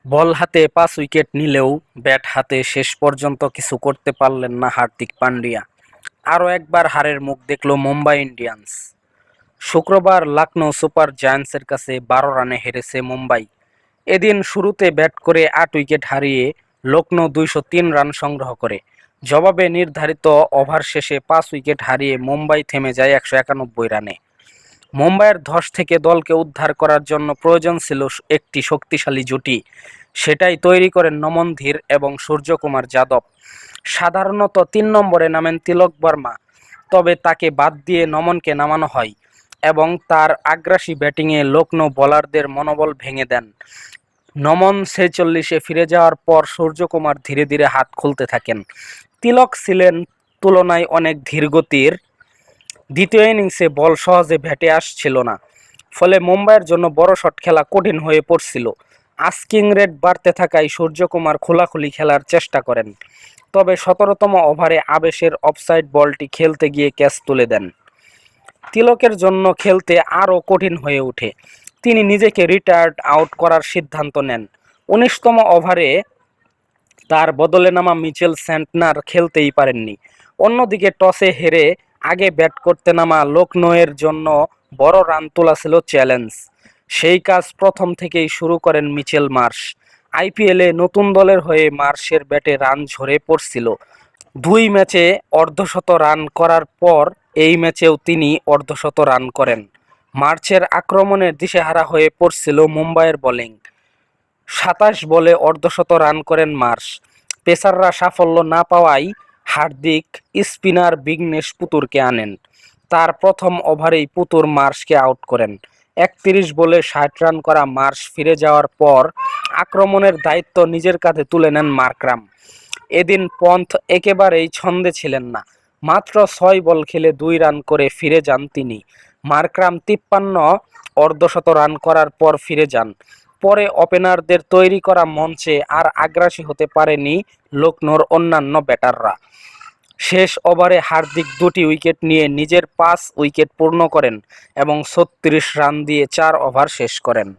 বল হাতে 5 উইকেট নিলেও ব্যাট হাতে শেষ পর্যন্ত কিছু করতে পারলেন না হার্দিক পান্ডিয়া। আরও একবার হারের মুখ দেখল মুম্বাই ইন্ডিয়ান্স। শুক্রবার লখনৌ সুপার জায়ান্টসের কাছে 12 রানে হেরেছে মুম্বাই। এদিন শুরুতে ব্যাট করে 8 উইকেট হারিয়ে লখনৌ 203 রান সংগ্রহ করে। জবাবে নির্ধারিত ওভার শেষে 5 উইকেট হারিয়ে মুম্বাই থেমে যায় 191 রানে। মুম্বাইয়ের ধস থেকে দলকে উদ্ধার করার জন্য প্রয়োজন ছিল একটি শক্তিশালী জুটি। সেটাই তৈরি করেন নমন ধীর এবং সূর্যকুমার যাদব। সাধারণত 3 নম্বরে নামেন তিলক বর্মা, তবে তাকে বাদ দিয়ে নমনকে নামানো হয় এবং তার আগ্রাসী ব্যাটিংয়ে লখনৌ বোলারদের মনোবল ভেঙে দেন। নমন 46-এ ফিরে যাওয়ার পর সূর্যকুমার ধীরে ধীরে হাত খুলতে থাকেন। তিলক ছিলেন তুলনায় অনেক ধীরগতির। দ্বিতীয় ইনিংসে বল সহজে ব্যাটে আসছিল না, ফলে মুম্বাইয়ের জন্য বড় শট খেলা কঠিন হয়ে পড়ছিল। আস্কিং রেট বাড়তে থাকায় সূর্যকুমার খোলাখুলি খেলার চেষ্টা করেন, তবে 17তম ওভারে আবেশের অফসাইড বলটি খেলতে গিয়ে ক্যাচ তুলে দেন। তিলকের জন্য খেলতে আরও কঠিন হয়ে ওঠে। তিনি নিজেকে রিটায়ার্ড আউট করার সিদ্ধান্ত নেন। 19তম ওভারে তার বদলে নামা মিচেল স্যান্টনার খেলতেই পারেননি। অন্যদিকে টসে হেরে আগে ব্যাট করতে নামা লখনৌয়ের জন্য বড় রান তোলা ছিল চ্যালেঞ্জ। সেই কাজ প্রথম থেকেই শুরু করেন মিচেল মার্শ। আইপিএলে নতুন দলের হয়ে মার্শের ব্যাটে রান ঝরে পড়ছিল। 2 ম্যাচে অর্ধশত রান করার পর এই ম্যাচেও তিনি অর্ধশত রান করেন। মার্চের আক্রমণের দিশেহারা হয়ে পড়ছিল মুম্বাইয়ের বোলিং। 27 বলে অর্ধশত রান করেন মার্শ। পেসাররা সাফল্য না পাওয়ায় হার্দিক স্পিনার বিঘ্নেশ পুতুরকে আনেন। তার প্রথম ওভারেই পুতুর মার্শকে আউট করেন। 31 বলে 60 রান করা মার্শ ফিরে যাওয়ার পর আক্রমণের দায়িত্ব নিজের কাঁধে তুলে নেন মার্করাম। এদিন পন্থ একেবারেই ছন্দে ছিলেন না। মাত্র 6 বল খেলে 2 রান করে ফিরে যান তিনি। মার্করাম 53 অর্ধশত রান করার পর ফিরে যান। পরে ওপেনারদের তৈরি করা মঞ্চে আর আগ্রাসী হতে পারেনি লখনৌর অন্যান্য ব্যাটাররা। শেষ ওভারে হার্দিক 2টি উইকেট নিয়ে নিজের 5 উইকেট পূর্ণ করেন এবং 36 রান দিয়ে 4 ওভার শেষ করেন।